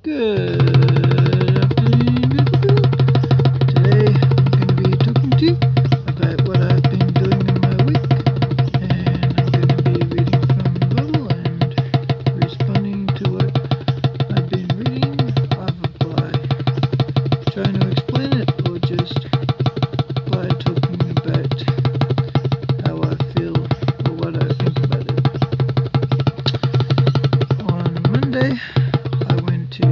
Good afternoon, beautiful. Today I'm going to be talking to you about what I've been doing in my week, and I'm going to be reading from the Bible and responding to what I've been reading, either by trying to explain it or just by talking about how I feel or what I think about it. On Monday, I went to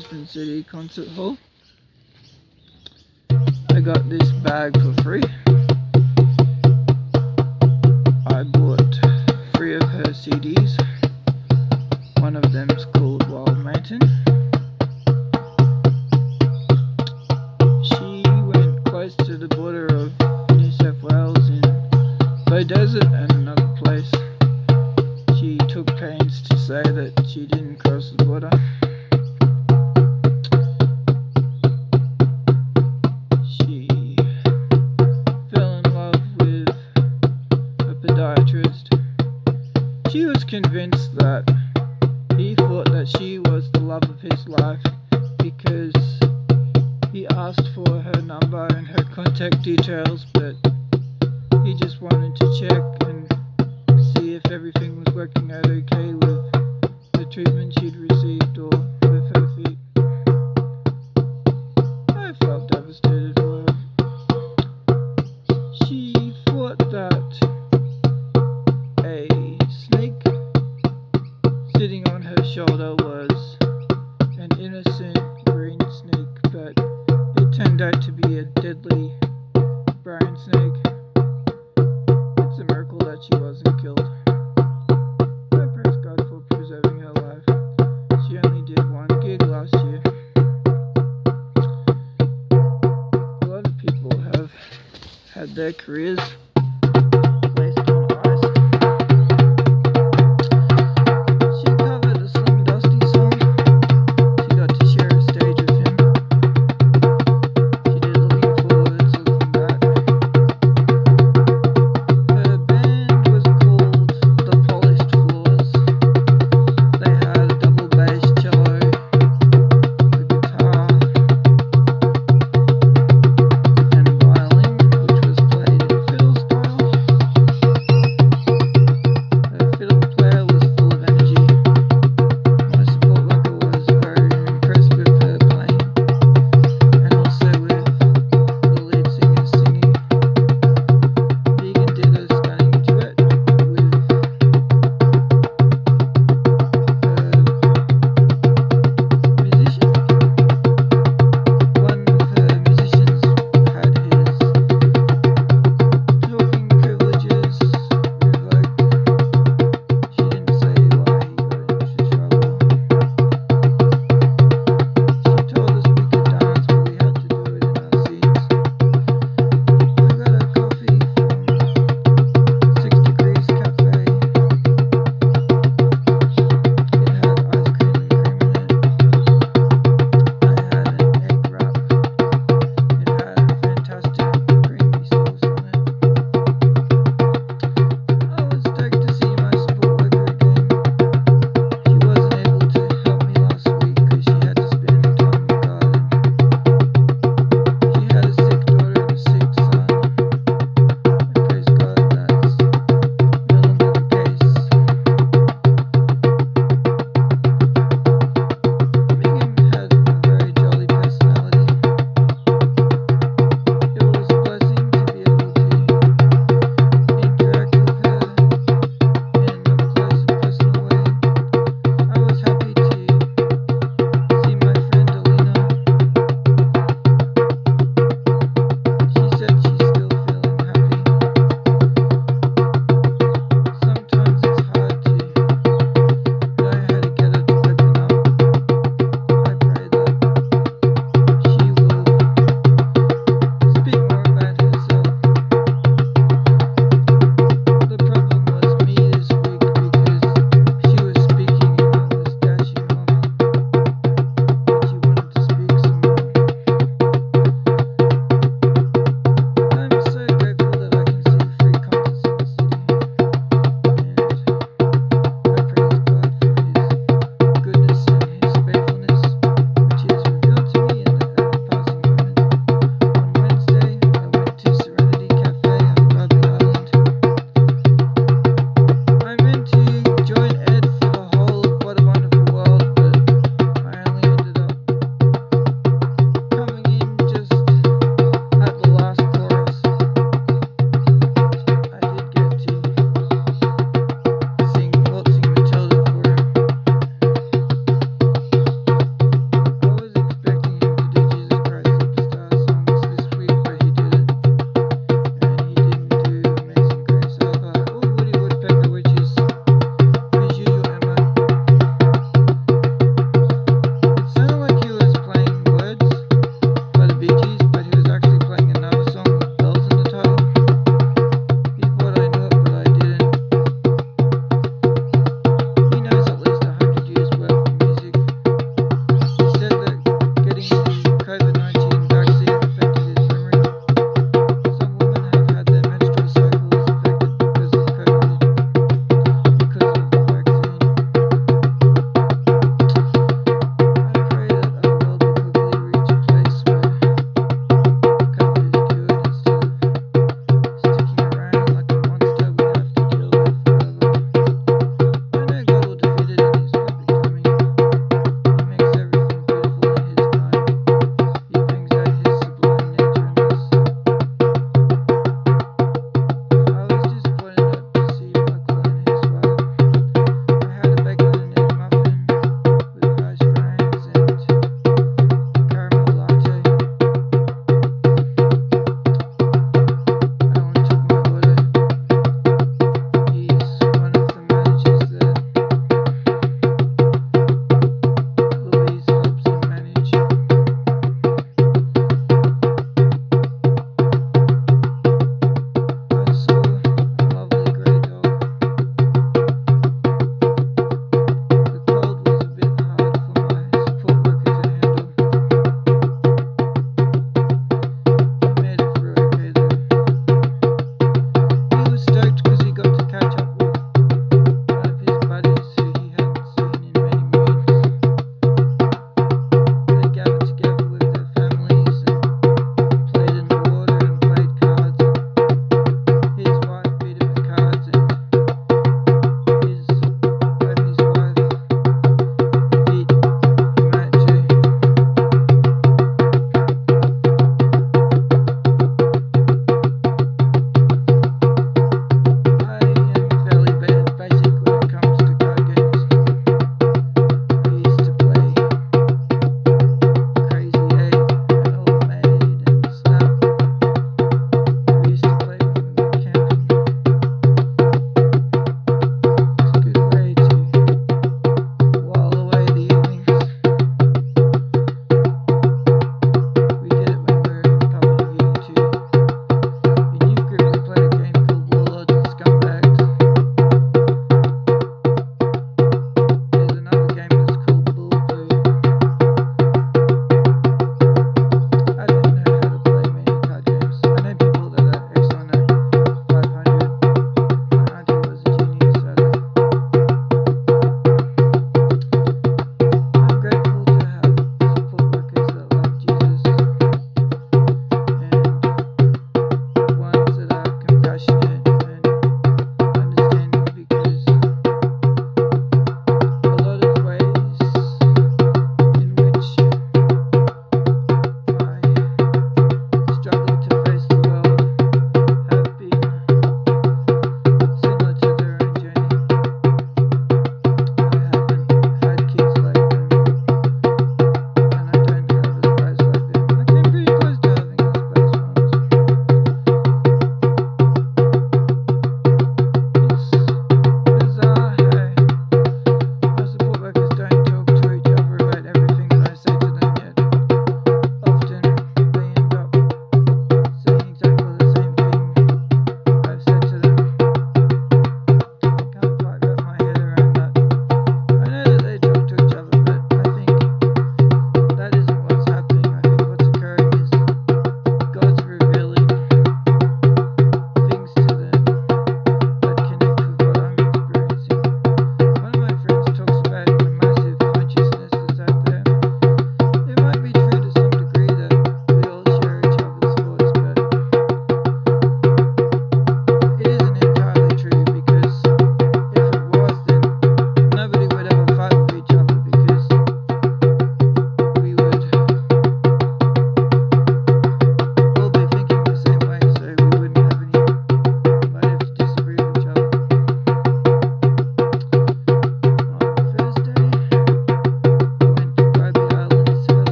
Brisbane City Concert Hall. I got this bag for free. I bought 3 of her CDs. One of them's called Wild Mountain. She went close to the border of New South Wales in Bow Desert and another place. She took pains to say that she didn't cross the border. She fell in love with a podiatrist. She was convinced that he thought that she was the love of his life because he asked for her number and her contact details, but he just wanted to check and see if everything was working out okay with the treatment she'd received or with her feet. I felt devastated for her. She thought that a snake sitting on her shoulder was an innocent green snake, but it turned out to be a deadly brown snake. It's a miracle that she wasn't killed. I praise God for preserving her life. She only did 1 gig last year. A lot of people have had their careers placed on ice. She covered a Slim Dusty song. She got to share a stage with him. She did Looking Forwards, Looking Back. Her band was called The Polished Floors. They had a double bass cello, a guitar, and a violin, which was played in fiddle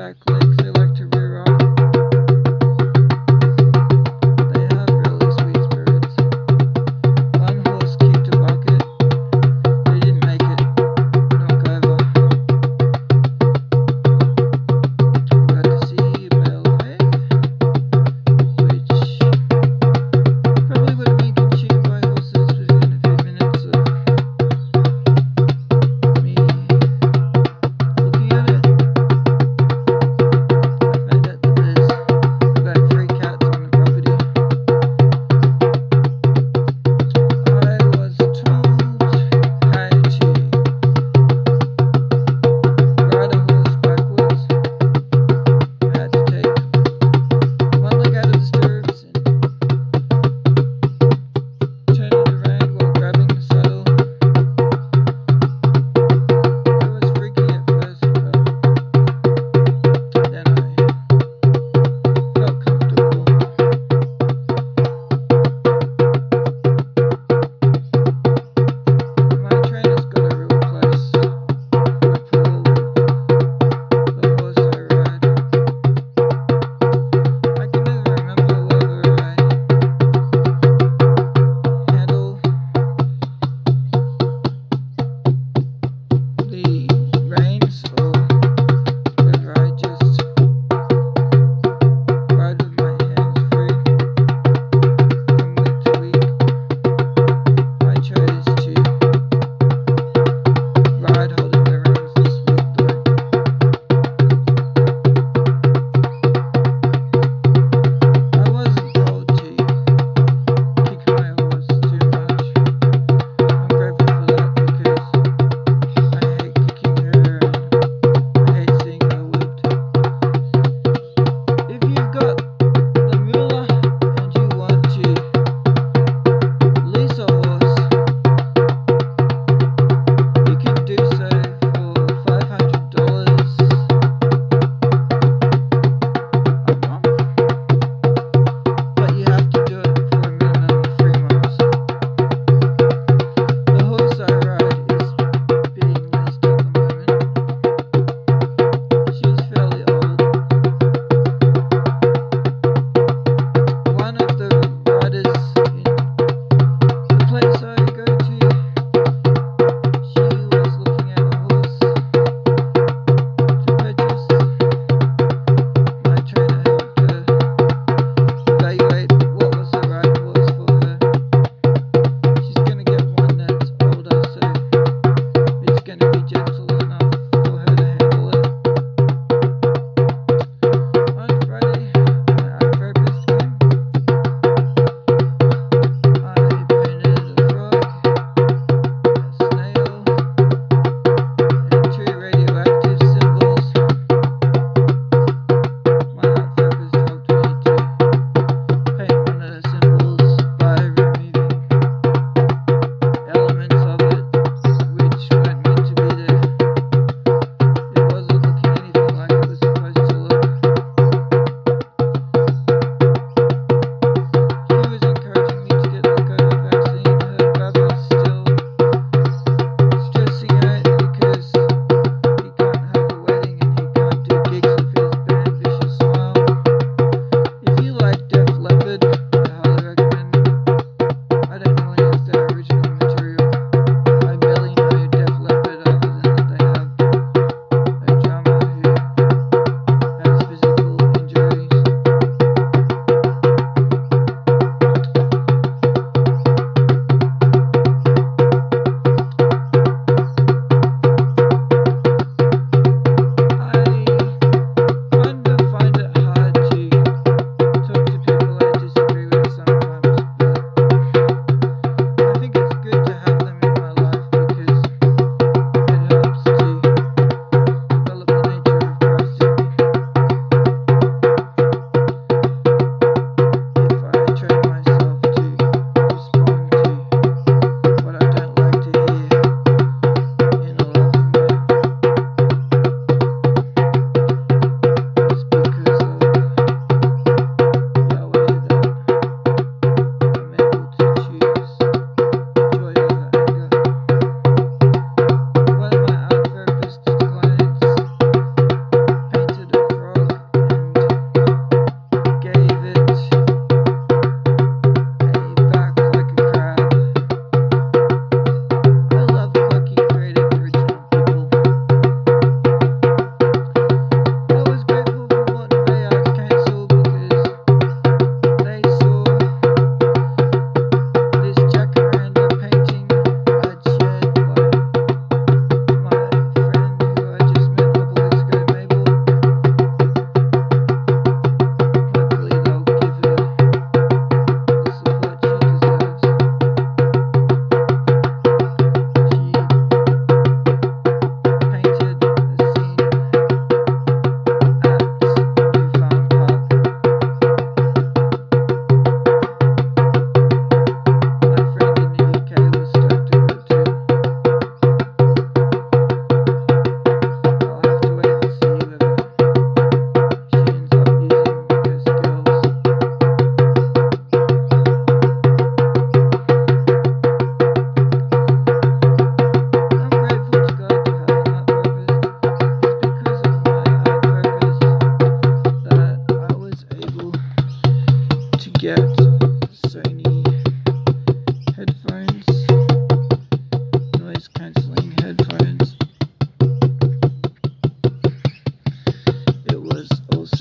back legs they like to rear up. They have really sweet spirits. One horse kicked a bucket. They didn't make it knock over. We got to see a bale of hay, which probably would have been consumed by horses within a few minutes of me looking at it.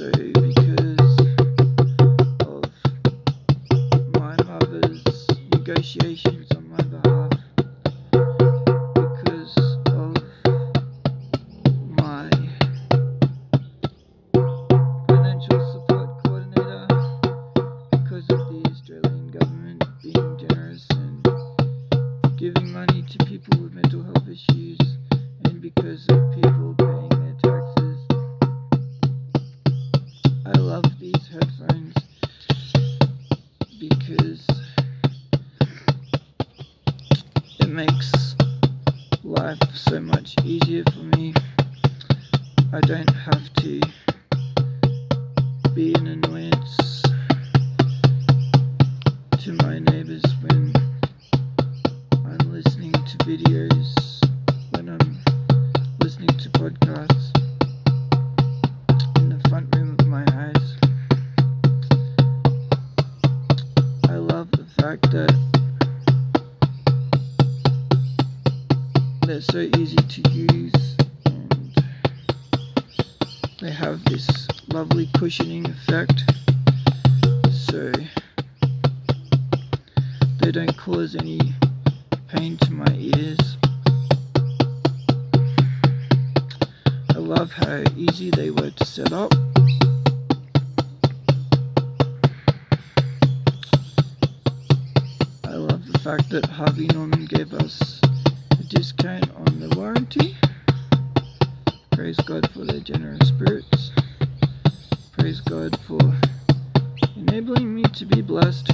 So because of my mother's negotiations on my behalf, because of my financial support coordinator, because of the Australian government being generous and giving money to people with mental health issues, and because of people paying their taxes. I love these headphones because it makes life so much easier for me. I don't have to be an annoyance to my neighbors when I'm listening to videos, when I'm listening to podcasts in the front room of my house. I love the fact that they're so easy to use and they have this lovely cushioning effect, so they don't cause any pain to my ears. I love how easy they were to set up. I love the fact that Harvey Norman gave us a discount on the warranty. Praise God for their generous spirits. Praise God for enabling me to be blessed.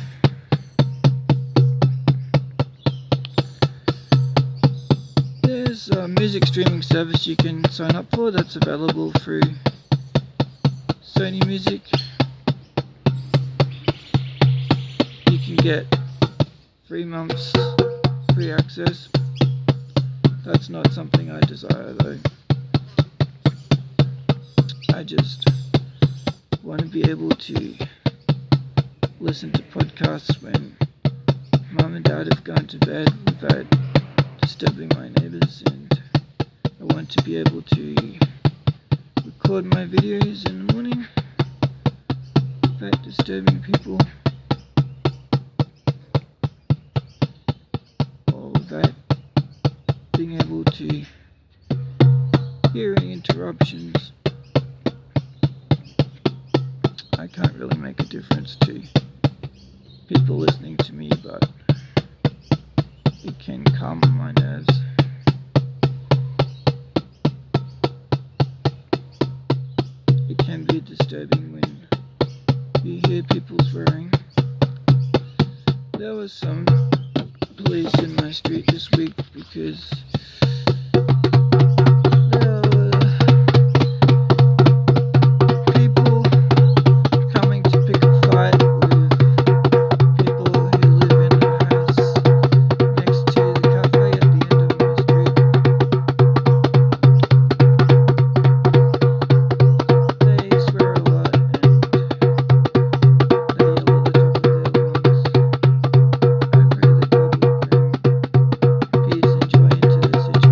There's a music streaming service you can sign up for that's available through Sony Music. You can get 3 months free access. That's not something I desire though. I just want to be able to listen to podcasts when Mum and Dad have gone to bed without disturbing my neighbours, and I want to be able to record my videos in the morning without disturbing people or without being able to hear any interruptions. I can't really make a difference to people listening to me, but it can calm my nerves. It can be disturbing when you hear people swearing. There was some police in my street this week because there were people coming to pick a fight with people who live in a house next to the cafe at the end of my street. They swear a lot and they yell at the top of their lungs. I pray that God will bring peace and joy into the situation.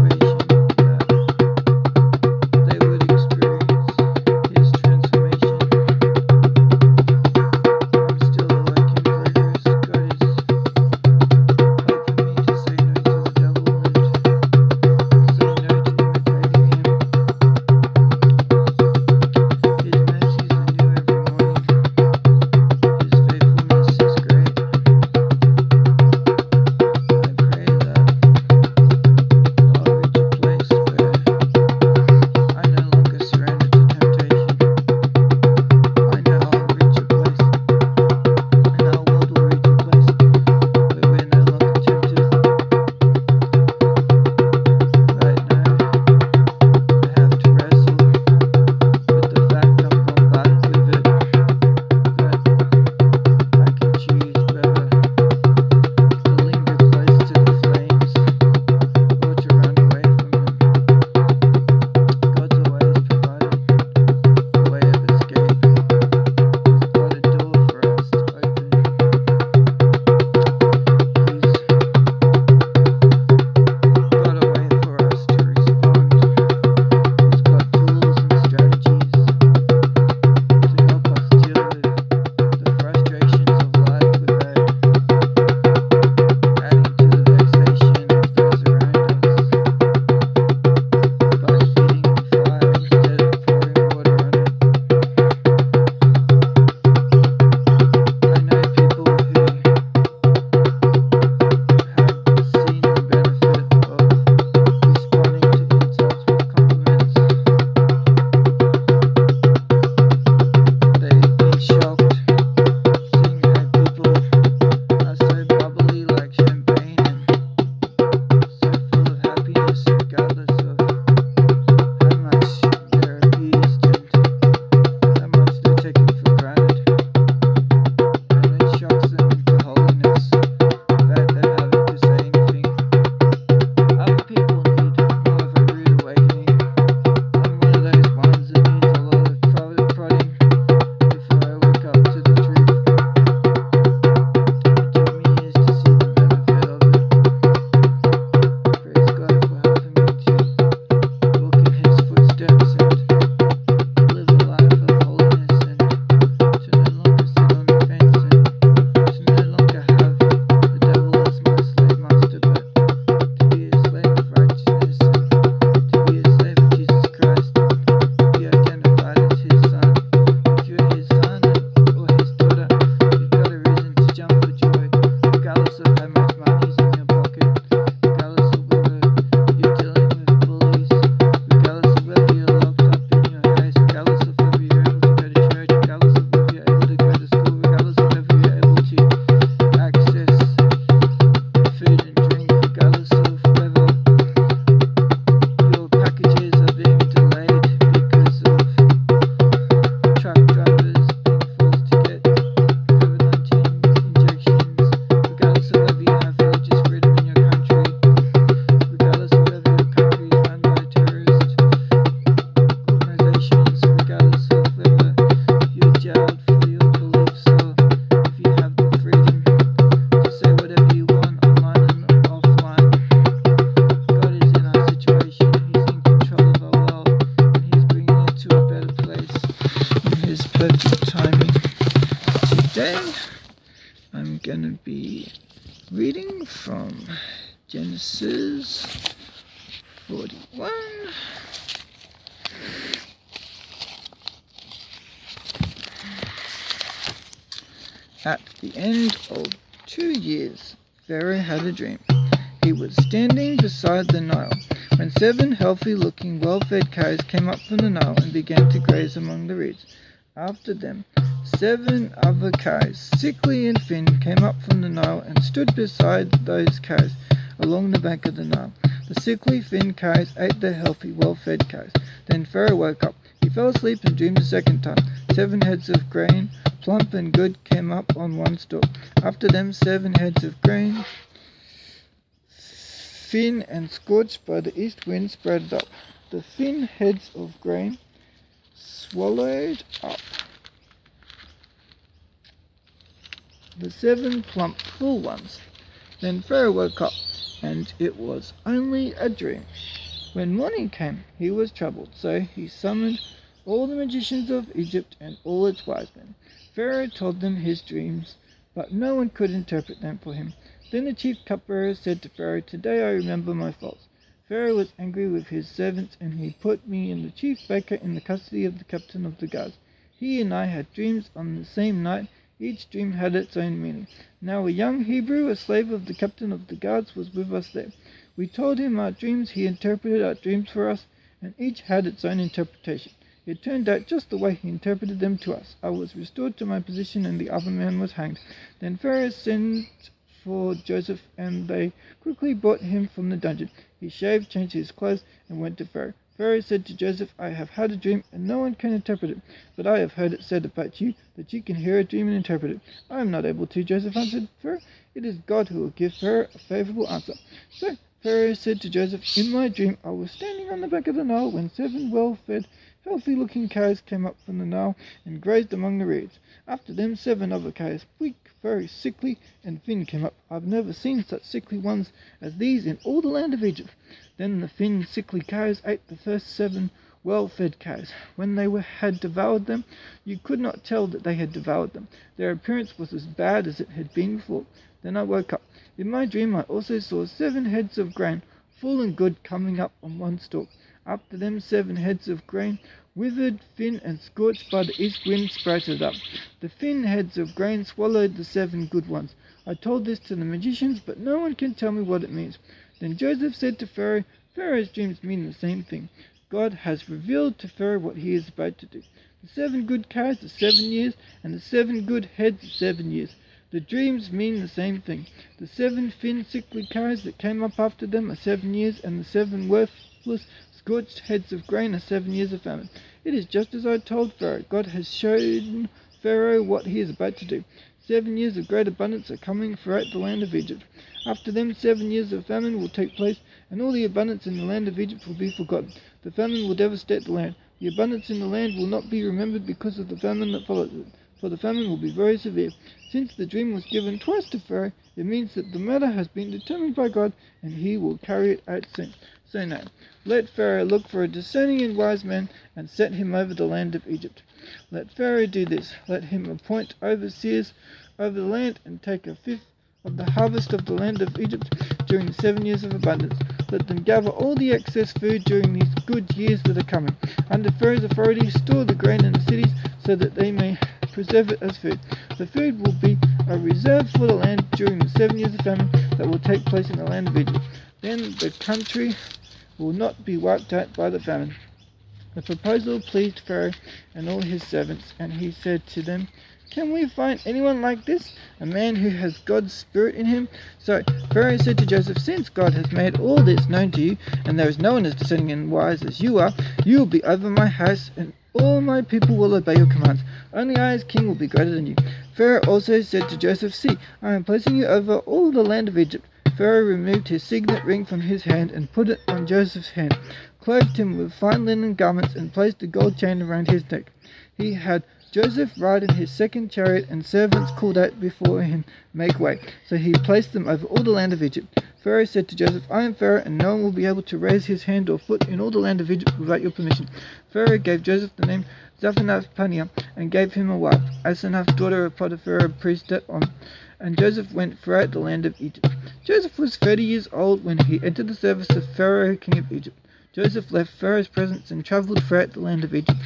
perfect timing. Today I'm going to be reading from Genesis 41. At the end of 2 years, Pharaoh had a dream. He was standing beside the Nile when 7 healthy-looking, well-fed cows came up from the Nile and began to graze among the reeds. After them, 7 other cows, sickly and thin, came up from the Nile and stood beside those cows along the bank of the Nile. The sickly, thin cows ate the healthy, well-fed cows. Then Pharaoh woke up. He fell asleep and dreamed a second time. 7 heads of grain, plump and good, came up on one stalk. After them, 7 heads of grain, thin and scorched by the east wind, sprouted up. The thin heads of grain swallowed up the 7 plump, full ones. Then Pharaoh woke up, and it was only a dream. When morning came, he was troubled, so he summoned all the magicians of Egypt and all its wise men. Pharaoh told them his dreams, but no one could interpret them for him. Then the chief cupbearer said to Pharaoh, "Today I remember my faults." Pharaoh was angry with his servants, and he put me and the chief baker in the custody of the captain of the guards. He and I had dreams on the same night. Each dream had its own meaning. Now a young Hebrew, a slave of the captain of the guards, was with us there. We told him our dreams, he interpreted our dreams for us, and each had its own interpretation. It turned out just the way he interpreted them to us. I was restored to my position, and the other man was hanged. Then Pharaoh sent for Joseph, and they quickly brought him from the dungeon. He shaved, changed his clothes, and went to Pharaoh. Pharaoh said to Joseph, "I have had a dream, and no one can interpret it. But I have heard it said about you, that you can hear a dream and interpret it." "I am not able to," Joseph answered Pharaoh. "It is God who will give Pharaoh a favorable answer." So Pharaoh said to Joseph, "In my dream I was standing on the bank of the Nile when 7 well-fed, healthy-looking cows came up from the Nile and grazed among the reeds. After them 7 other cows, weak, very sickly and thin, came up. I've never seen such sickly ones as these in all the land of Egypt. Then the thin, sickly cows ate the first 7 well-fed cows. When they had devoured them, you could not tell that they had devoured them. Their appearance was as bad as it had been before. Then I woke up. In my dream I also saw 7 heads of grain, full and good, coming up on one stalk. After them 7 heads of grain, withered, thin, and scorched by the east wind, sprouted up. The thin heads of grain swallowed the 7 good ones. I told this to the magicians, but no one can tell me what it means." Then Joseph said to Pharaoh, "Pharaoh's dreams mean the same thing. God has revealed to Pharaoh what he is about to do. The 7 good cows are 7 years, and the 7 good heads are 7 years. The dreams mean the same thing. The 7 thin, sickly cows that came up after them are 7 years, and the 7 worthless, scorched heads of grain are 7 years of famine. It is just as I told Pharaoh. God has shown Pharaoh what he is about to do. 7 years of great abundance are coming throughout the land of Egypt. After them 7 years of famine will take place, and all the abundance in the land of Egypt will be forgotten. The famine will devastate the land. The abundance in the land will not be remembered because of the famine that follows it, for the famine will be very severe. Since the dream was given twice to Pharaoh, it means that the matter has been determined by God, and he will carry it out soon. So now, let Pharaoh look for a discerning and wise man, and set him over the land of Egypt. Let Pharaoh do this. Let him appoint overseers over the land, and take 1/5 of the harvest of the land of Egypt during the 7 years of abundance. Let them gather all the excess food during these good years that are coming. Under Pharaoh's authority, store the grain in the cities, so that they may preserve it as food. The food will be a reserve for the land during the 7 years of famine that will take place in the land of Egypt. Then the country will not be wiped out by the famine." The proposal pleased Pharaoh and all his servants, and he said to them, "Can we find anyone like this, a man who has God's Spirit in him?" So Pharaoh said to Joseph, "Since God has made all this known to you, and there is no one as discerning and wise as you are, you will be over my house, and all my people will obey your commands. Only I as king will be greater than you." Pharaoh also said to Joseph, "See, I am placing you over all the land of Egypt." Pharaoh removed his signet ring from his hand and put it on Joseph's hand, clothed him with fine linen garments, and placed a gold chain around his neck. He had Joseph ride in his 2nd chariot, and servants called out before him, "Make way." So he placed them over all the land of Egypt. Pharaoh said to Joseph, I am Pharaoh, and no one will be able to raise his hand or foot in all the land of Egypt without your permission. Pharaoh gave Joseph the name Zaphenath-Paneah, and gave him a wife, Asenath, daughter of Potiphar, priest at On. And Joseph went throughout the land of Egypt. Joseph was 30 years old when he entered the service of Pharaoh, king of Egypt. Joseph left Pharaoh's presence and travelled throughout the land of Egypt.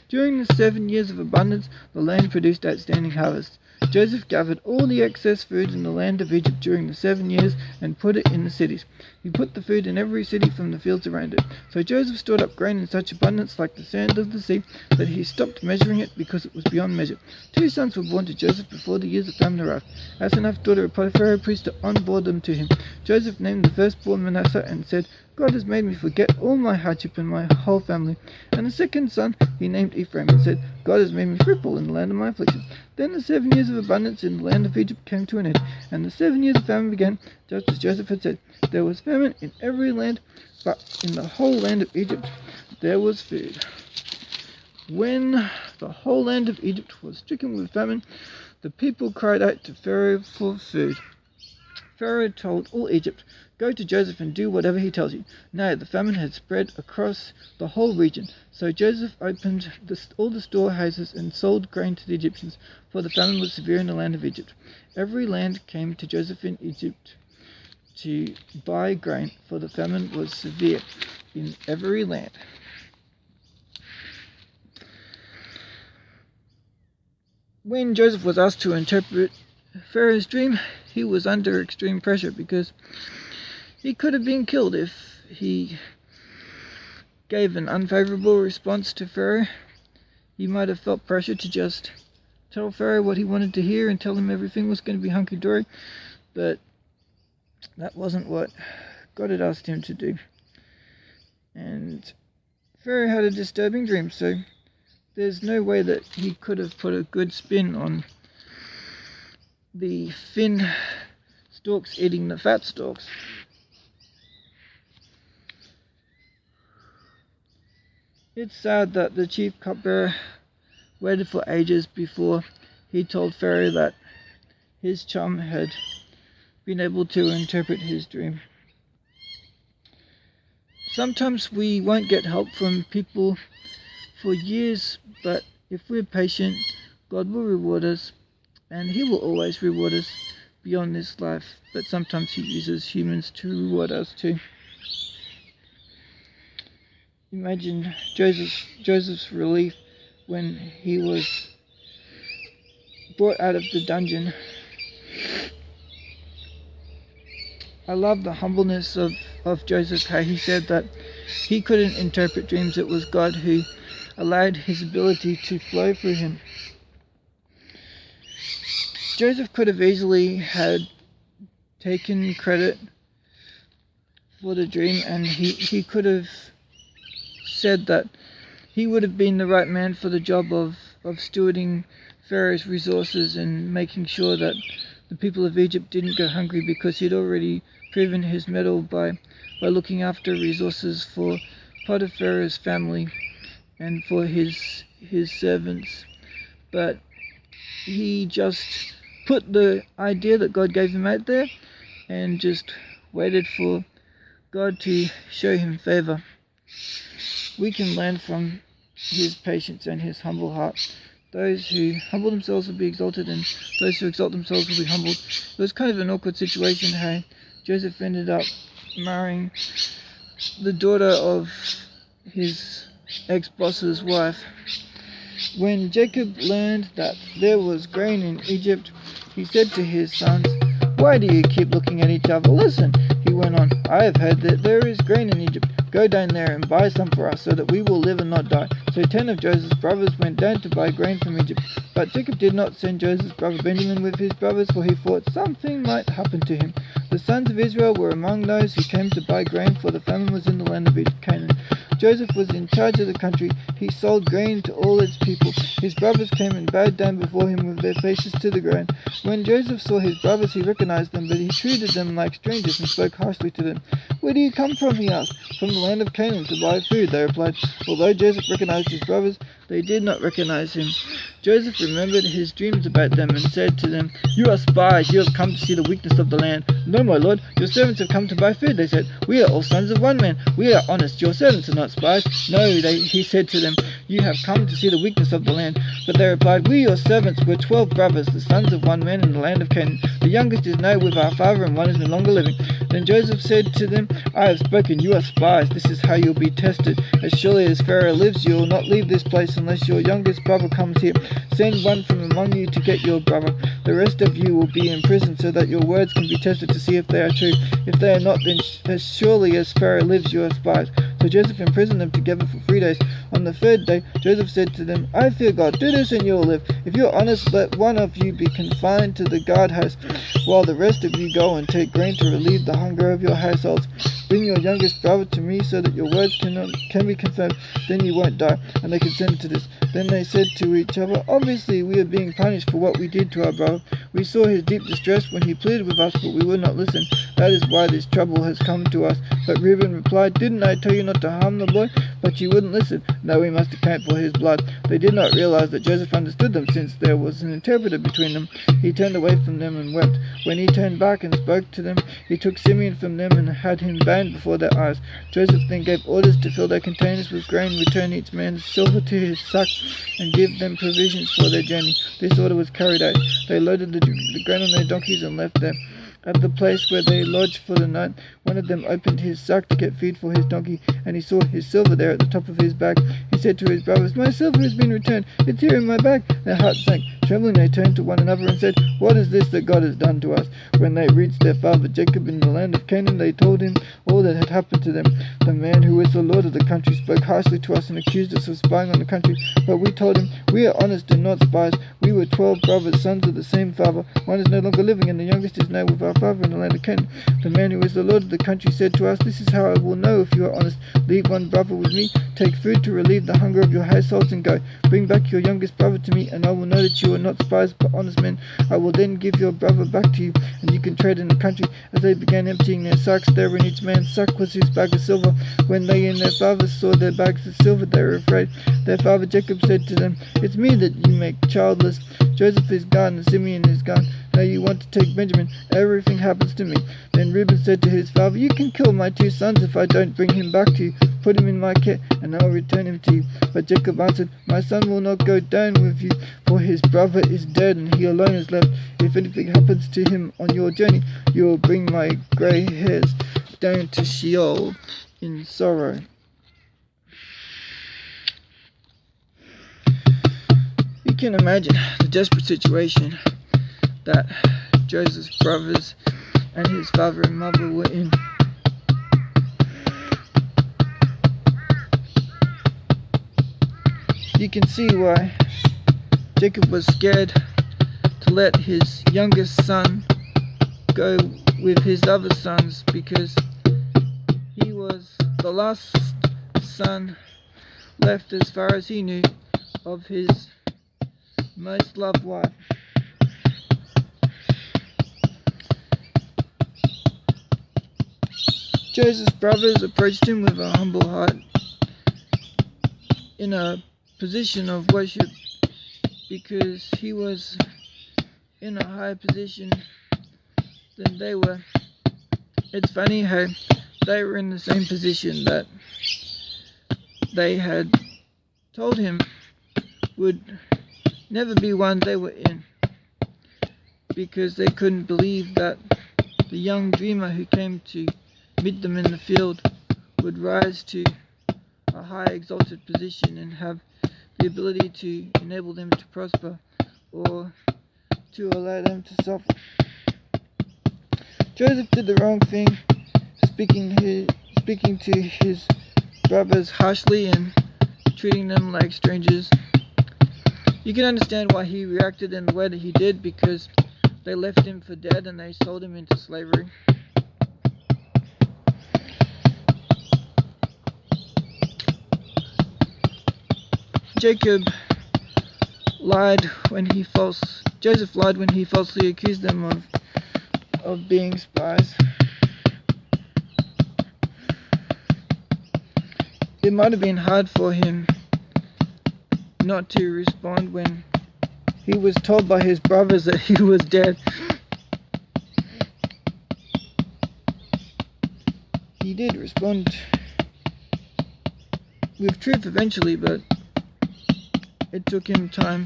During the 7 years of abundance, the land produced outstanding harvests. Joseph gathered all the excess food in the land of Egypt during the 7 years and put it in the cities. He put the food in every city from the fields around it. So Joseph stored up grain in such abundance like the sand of the sea that he stopped measuring it because it was beyond measure. 2 sons were born to Joseph before the years of famine arrived. Asenath, daughter of Potiphar, priest, bore them to him. Joseph named the firstborn Manasseh and said, God has made me forget all my hardship and my whole family. And the second son he named Ephraim and said, God has made me fruitful in the land of my affliction. Then the 7 years of abundance in the land of Egypt came to an end, and the 7 years of famine began, just as Joseph had said. There was famine in every land, but in the whole land of Egypt there was food. When the whole land of Egypt was stricken with famine, the people cried out to Pharaoh for food. Pharaoh told all Egypt, Go to Joseph and do whatever he tells you. Now the famine had spread across the whole region. So Joseph opened all the storehouses and sold grain to the Egyptians, for the famine was severe in the land of Egypt. Every land came to Joseph in Egypt to buy grain, for the famine was severe in every land. When Joseph was asked to interpret Pharaoh's dream, he was under extreme pressure because he could have been killed if he gave an unfavorable response to Pharaoh. He might have felt pressure to just tell Pharaoh what he wanted to hear and tell him everything was going to be hunky-dory, but that wasn't what God had asked him to do. And Pharaoh had a disturbing dream, so there's no way that he could have put a good spin on the thin stalks eating the fat stalks. It's sad that the chief cupbearer waited for ages before he told Pharaoh that his chum had been able to interpret his dream. Sometimes we won't get help from people for years, but if we're patient, God will reward us, and he will always reward us beyond this life, but sometimes he uses humans to reward us too. Imagine Joseph's relief when he was brought out of the dungeon. I love the humbleness of Joseph, how he said that he couldn't interpret dreams. It was God who allowed his ability to flow through him. Joseph could have easily had taken credit for the dream, and he could have said that he would have been the right man for the job of stewarding Pharaoh's resources and making sure that the people of Egypt didn't go hungry, because he'd already proven his mettle by looking after resources for Potiphar's family and for his servants. But he just put the idea that God gave him out there and just waited for God to show him favor. We can learn from his patience and his humble heart. Those who humble themselves will be exalted, and those who exalt themselves will be humbled. It was kind of an awkward situation how Joseph ended up marrying the daughter of his ex-boss's wife. When Jacob learned that there was grain in Egypt, he said to his sons, "Why do you keep looking at each other? Listen," he went on, "I have heard that there is grain in Egypt. Go down there and buy some for us, so that we will live and not die." So 10 of Joseph's brothers went down to buy grain from Egypt. But Jacob did not send Joseph's brother Benjamin with his brothers, for he thought something might happen to him. The sons of Israel were among those who came to buy grain, for the famine was in the land of Canaan. Joseph was in charge of the country. He sold grain to all its people. His brothers came and bowed down before him with their faces to the ground. When Joseph saw his brothers, he recognized them, but he treated them like strangers and spoke harshly to them. "Where do you come from?" he asked. "From the land of Canaan to buy food," they replied. Although Joseph recognized his brothers, they did not recognize him. Joseph remembered his dreams about them and said to them, "You are spies. You have come to see the weakness of the land." "No, my lord, your servants have come to buy food," they said. "We are all sons of one man. We are honest. Your servants are not spies." "No," he said to them, "you have come to see the weakness of the land." But they replied, "We, your servants, were 12 brothers, the sons of one man in the land of Canaan. The youngest is now with our father, and one is no longer living." Then Joseph said to them, "I have spoken. You are spies. This is how you will be tested. As surely as Pharaoh lives, you will not leave this place unless your youngest brother comes here. Send one from among you to get your brother. The rest of you will be in prison so that your words can be tested to see if they are true. If they are not, then as surely as Pharaoh lives, you are spies." So Joseph imprisoned them together for 3 days. On the 3rd day, Joseph said to them, "I fear God. Do this and you will live. If you are honest, let one of you be confined to the guardhouse, while the rest of you go and take grain to relieve the hunger of your households. Bring your youngest brother to me so that your words can be confirmed. Then you won't die." And they consented to this. Then they said to each other, "Obviously we are being punished for what we did to our brother. We saw his deep distress when he pleaded with us, but we would not listen. That is why this trouble has come to us." But Reuben replied, "Didn't I tell you not to harm the boy? But you wouldn't listen. Now we must account for his blood." They did not realize that Joseph understood them, since there was an interpreter between them. He turned away from them and wept. When he turned back and spoke to them, he took Simeon from them and had him bound before their eyes. Joseph then gave orders to fill their containers with grain, return each man's silver to his sack, and give them provisions for their journey. This order was carried out. They loaded the grain on their donkeys and left them. At the place where they lodged for the night, one of them opened his sack to get feed for his donkey, and he saw his silver there at the top of his bag. He said to his brothers, "My silver has been returned. It's here in my bag." Their hearts sank. Trembling, they turned to one another and said, "What is this that God has done to us?" When they reached their father Jacob in the land of Canaan, they told him all that had happened to them. "The man who is the lord of the country spoke harshly to us and accused us of spying on the country. But we told him, 'We are honest and not spies. We were 12 brothers, sons of the same father. One is no longer living, and the youngest is now with our father in the land of Canaan.' The man who is the lord of the country said to us, 'This is how I will know if you are honest. Leave one brother with me, take food to relieve the hunger of your households, and go. Bring back your youngest brother to me, and I will know that you are not spies but honest men. I will then give your brother back to you, and you can trade in the country.' As they began emptying their sacks, there in each man's sack was his bag of silver. When they and their father saw their bags of silver, they were afraid. Their father Jacob said to them, 'It's me that you make childless. Joseph is gone, and Simeon is gone. Now you want to take Benjamin. Everything happens to me.' Then Reuben said to his father, 'You can kill my 2 sons if I don't bring him back to you. Put him in my care, and I will return him to you.' But Jacob answered, 'My son will not go down with you, for his brother is dead, and he alone is left. If anything happens to him on your journey, you will bring my grey hairs down to Sheol in sorrow.'" You can imagine the desperate situation that Joseph's brothers and his father and mother were in. You can see why Jacob was scared to let his youngest son go with his other sons, because he was the last son left, as far as he knew, of his most loved wife. Joseph's brothers approached him with a humble heart, in a position of worship, because he was in a higher position than they were. It's funny how they were in the same position that they had told him would never be one they were in, because they couldn't believe that the young dreamer who came to meet them in the field would rise to a high exalted position and have the ability to enable them to prosper or to allow them to suffer. Joseph did the wrong thing, speaking to his brothers harshly and treating them like strangers. You can understand why he reacted in the way that he did, because they left him for dead and they sold him into slavery. Joseph lied when he falsely accused them of being spies. it might have been hard for him not to respond when he was told by his brothers that he was dead. He did respond with truth eventually, but it took him time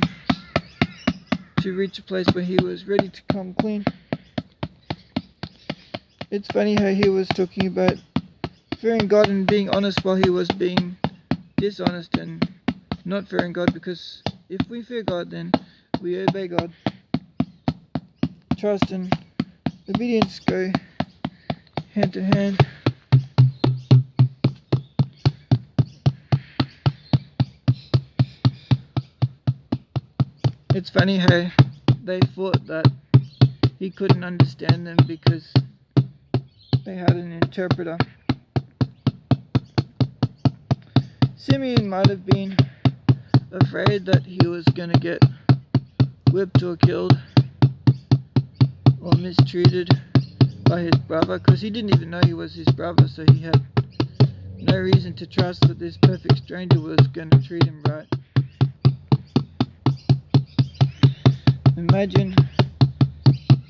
to reach a place where he was ready to come clean. It's funny how he was talking about fearing God and being honest while he was being dishonest and not fearing God, because if we fear God, then we obey God. Trust and obedience go hand to hand. It's funny how they thought that he couldn't understand them because they had an interpreter. Simeon might have been afraid that he was going to get whipped or killed or mistreated by his brother, because he didn't even know he was his brother, so he had no reason to trust that this perfect stranger was going to treat him right. Imagine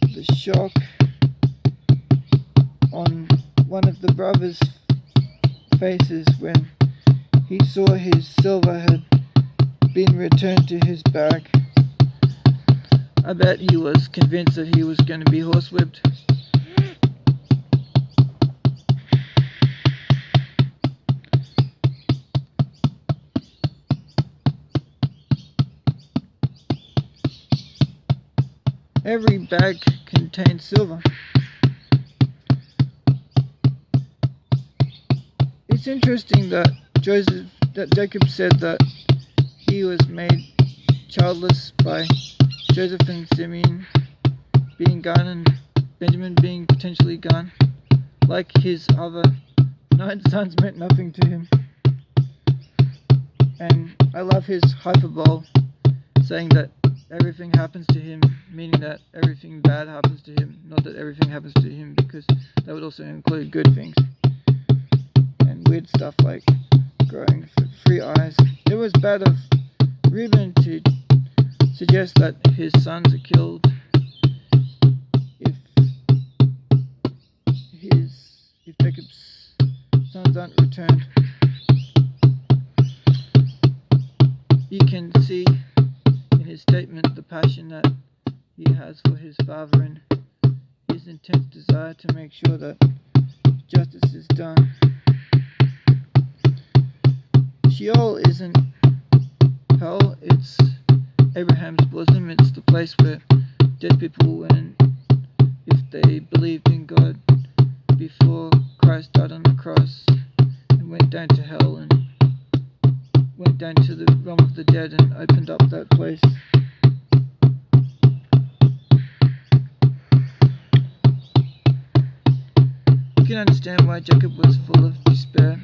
the shock on one of the brothers' faces when he saw his silver had been returned to his bag. I bet he was convinced that he was going to be horsewhipped. Every bag contained silver. It's interesting that Jacob said that he was made childless by Joseph and Simeon being gone and Benjamin being potentially gone, like his other 9 sons meant nothing to him. And I love his hyperbole, saying that everything happens to him, meaning that everything bad happens to him, not that everything happens to him, because that would also include good things and weird stuff like growing 3 eyes. It was bad of Reuben to suggest that his sons are killed if Jacob's sons aren't returned. You can see in his statement the passion that he has for his father and his intense desire to make sure that justice is done. Sheol isn't hell, it's Abraham's bosom. It's the place where dead people went if they believed in God before Christ died on the cross and went down to hell and went down to the realm of the dead and opened up that place. You can understand why Jacob was full of despair.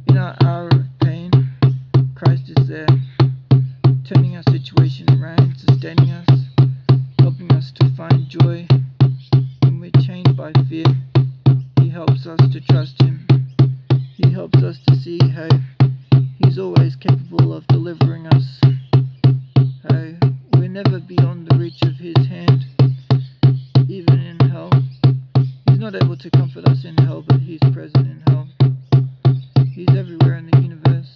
In our hour of pain, Christ is there, turning our situation around, sustaining us, helping us to find joy. When we're chained by fear, He helps us to trust Him. He helps us to see how He's always capable of delivering us, how we're never beyond the reach of His hand, even in hell. He's not able to comfort us in hell, but He's present in hell. He's everywhere in the universe.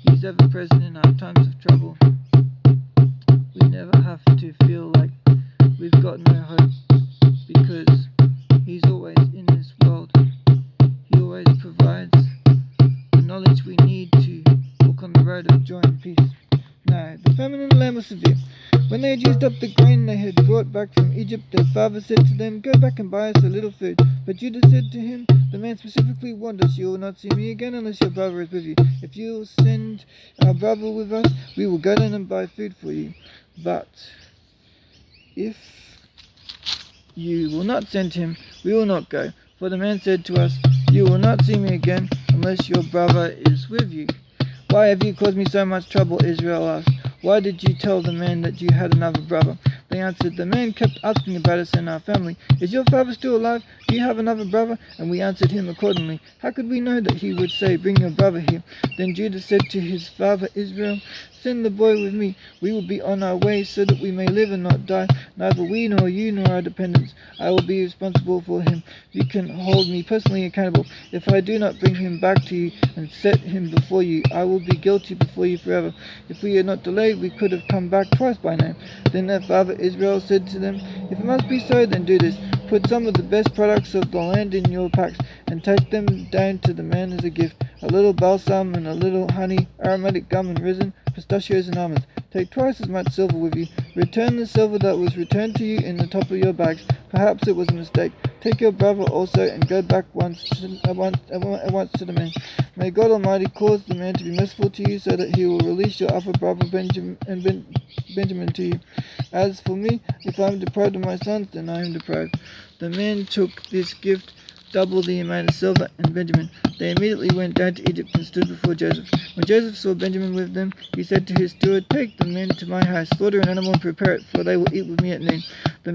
He's ever present in our times of trouble. We never have to feel like we've got no hope, because He's always in this world. He always provides the knowledge we need to walk on the road of joy and peace. Now, the famine in the land was severe. When they had used up the grain they had brought back from Egypt, their father said to them, "Go back and buy us a little food." But Judah said to him, "The man specifically warned us, you will not see me again unless your brother is with you. If you will send our brother with us, we will go down and buy food for you. But if you will not send him, we will not go. For the man said to us, you will not see me again unless your brother is with you." "Why have you caused me so much trouble?" Israel asked. "Why did you tell the man that you had another brother?" They answered, The man kept asking about us and our family. Is your father still alive? Do you have another brother? And we answered him accordingly. How could we know that he would say, Bring your brother here? Then Judah said to his father Israel, Send the boy with me. We will be on our way so that we may live and not die. Neither we nor you nor our dependents. I will be responsible for him. You can hold me personally accountable. If I do not bring him back to you and set him before you, I will be guilty before you forever. If we had not delayed, we could have come back twice by now. Then their father Israel said to them, If it must be so, then do this. Put some of the best products of the land in your packs, and take them down to the man as a gift. A little balsam and a little honey, aromatic gum and resin, pistachios and almonds. Take twice as much silver with you. Return the silver that was returned to you in the top of your bags. Perhaps it was a mistake. Take your brother also, and go back at once to the man. May God Almighty cause the man to be merciful to you, so that he will release your other brother Benjamin to you. As for me, if I am deprived of my sons, then I am deprived. The men took this gift, double the amount of silver, and Benjamin. They immediately went down to Egypt and stood before Joseph. When Joseph saw Benjamin with them, he said to his steward, Take the men to my house, slaughter an animal and prepare it, for they will eat with me at noon. The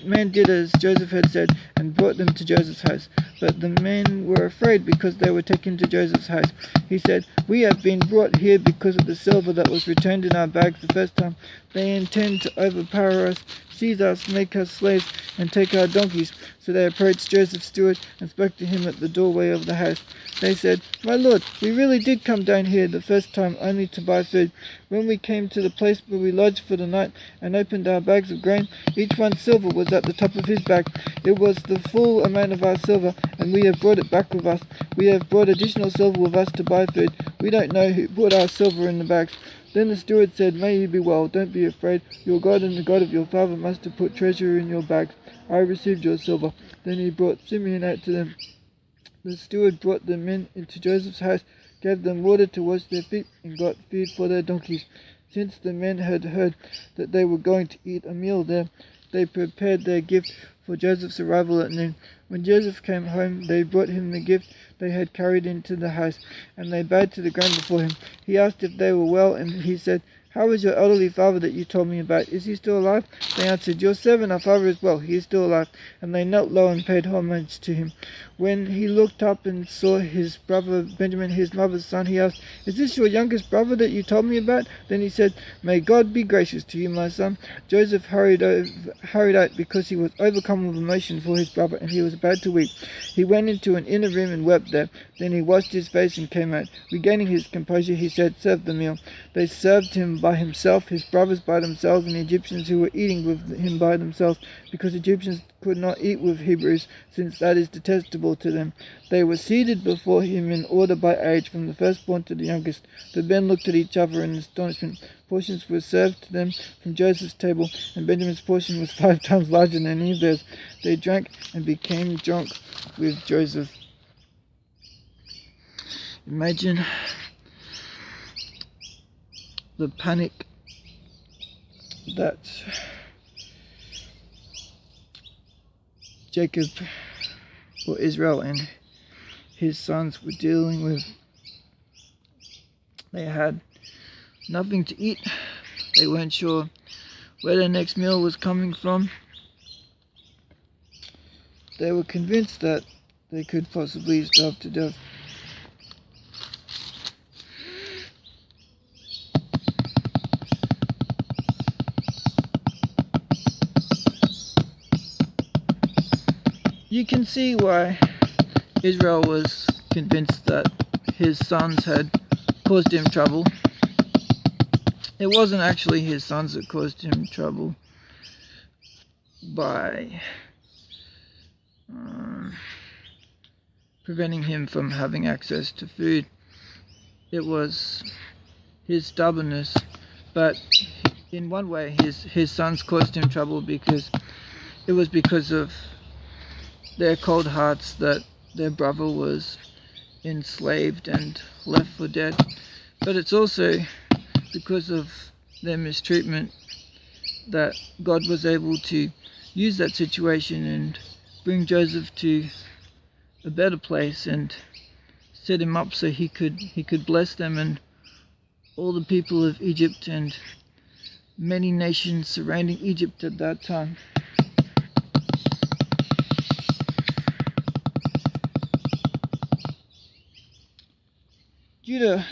man did as Joseph had said, and brought them to Joseph's house. But the men were afraid because they were taken to Joseph's house. He said, We have been brought here because of the silver that was returned in our bags the first time. They intend to overpower us, seize us, make us slaves, and take our donkeys. So they approached Joseph's steward and spoke to him at the doorway of the house. They said, My lord, we really did come down here the first time only to buy food. When we came to the place where we lodged for the night and opened our bags of grain, each one's silver was at the top of his bag. It was the full amount of our silver, and we have brought it back with us. We have brought additional silver with us to buy food. We don't know who put our silver in the bags. Then the steward said, May you be well, don't be afraid. Your God and the God of your father must have put treasure in your bags. I received your silver. Then he brought Simeon out to them. The steward brought the men into Joseph's house, gave them water to wash their feet, and got food for their donkeys. Since the men had heard that they were going to eat a meal there, they prepared their gift for Joseph's arrival at noon. When Joseph came home, they brought him the gift they had carried into the house, and they bowed to the ground before him. He asked if they were well, and he said, How is your elderly father that you told me about? Is he still alive? They answered, Your servant, our father, is well. He is still alive. And they knelt low and paid homage to him. When he looked up and saw his brother Benjamin, his mother's son, he asked, Is this your youngest brother that you told me about? Then he said, May God be gracious to you, my son. Joseph hurried out because he was overcome with emotion for his brother, and he was about to weep. He went into an inner room and wept there. Then he washed his face and came out. Regaining his composure, he said, Serve the meal. They served him by himself, his brothers by themselves, and the Egyptians who were eating with him by themselves, because Egyptians could not eat with Hebrews, since that is detestable to them. They were seated before him in order by age, from the firstborn to the youngest. The men looked at each other in astonishment. Portions were served to them from Joseph's table, and Benjamin's portion was 5 times larger than any of theirs. They drank and became drunk with Joseph. Imagine the panic that Jacob, or Israel, and his sons were dealing with. They had nothing to eat. They weren't sure where their next meal was coming from. They were convinced that they could possibly starve to death. You can see why Israel was convinced that his sons had caused him trouble. It wasn't actually his sons that caused him trouble by preventing him from having access to food. It was his stubbornness, but in one way his sons caused him trouble because it was because of their cold hearts that their brother was enslaved and left for dead. But it's also because of their mistreatment that God was able to use that situation and bring Joseph to a better place and set him up so he could bless them and all the people of Egypt and many nations surrounding Egypt at that time. Judah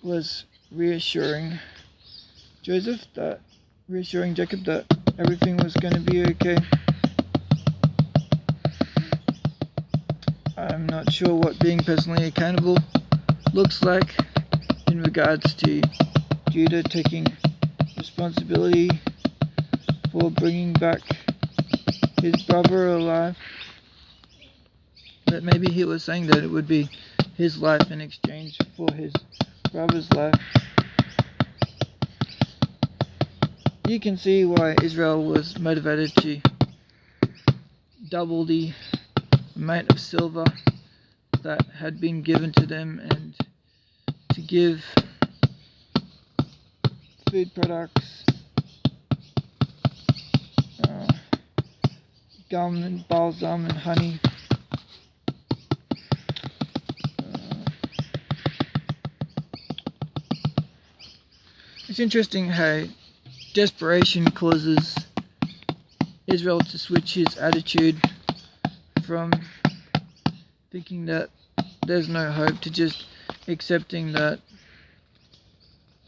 was reassuring Jacob that everything was going to be okay. I'm not sure what being personally accountable looks like in regards to Judah taking responsibility for bringing back his brother alive. But maybe he was saying that it would be his life in exchange for his brother's life. You can see why Israel was motivated to double the amount of silver that had been given to them and to give food products, gum and balsam and honey. It's interesting how desperation causes Israel to switch his attitude from thinking that there's no hope to just accepting that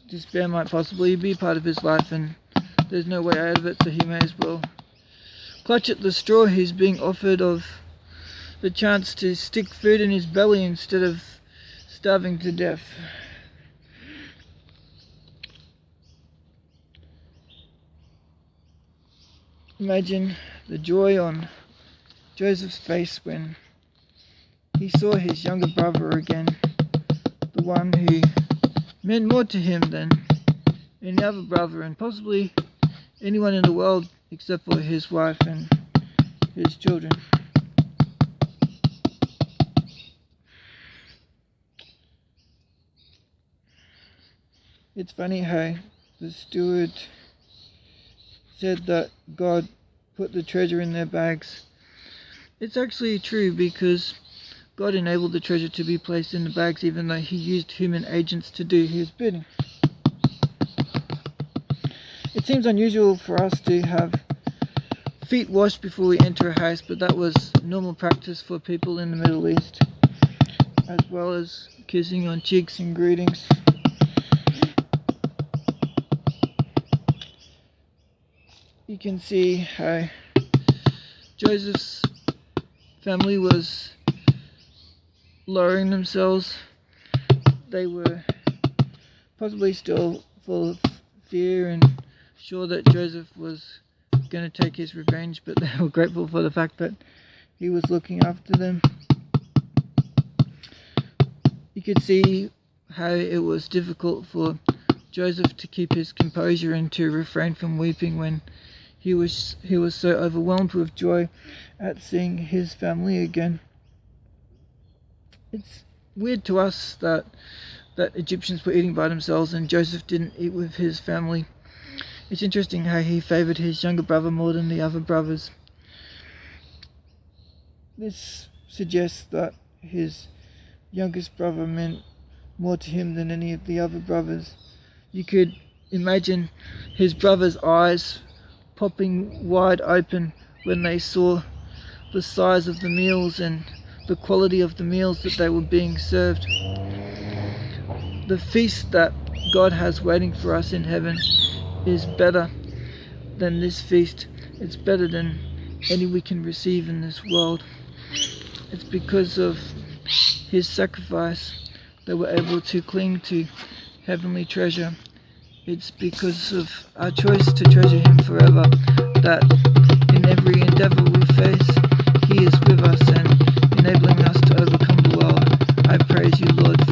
despair might possibly be part of his life and there's no way out of it, so he may as well clutch at the straw he's being offered of the chance to stick food in his belly instead of starving to death. Imagine the joy on Joseph's face when he saw his younger brother again, the one who meant more to him than any other brother and possibly anyone in the world except for his wife and his children. It's funny how the steward said that God put the treasure in their bags. It's actually true because God enabled the treasure to be placed in the bags even though he used human agents to do his bidding. It seems unusual for us to have feet washed before we enter a house, but that was normal practice for people in the Middle East, as well as kissing on cheeks and greetings. You can see how Joseph's family was lowering themselves. They were possibly still full of fear and sure that Joseph was going to take his revenge, but they were grateful for the fact that he was looking after them. You could see how it was difficult for Joseph to keep his composure and to refrain from weeping when he was so overwhelmed with joy at seeing his family again. It's weird to us that Egyptians were eating by themselves and Joseph didn't eat with his family. It's interesting how he favoured his younger brother more than the other brothers. This suggests that his youngest brother meant more to him than any of the other brothers. You could imagine his brother's eyes popping wide open when they saw the size of the meals and the quality of the meals that they were being served. The feast that God has waiting for us in heaven is better than this feast. It's better than any we can receive in this world. It's because of his sacrifice that we're able to cling to heavenly treasure. It's because of our choice to treasure him forever that in every endeavor we face, he is with us and enabling us to overcome the world. I praise you, Lord,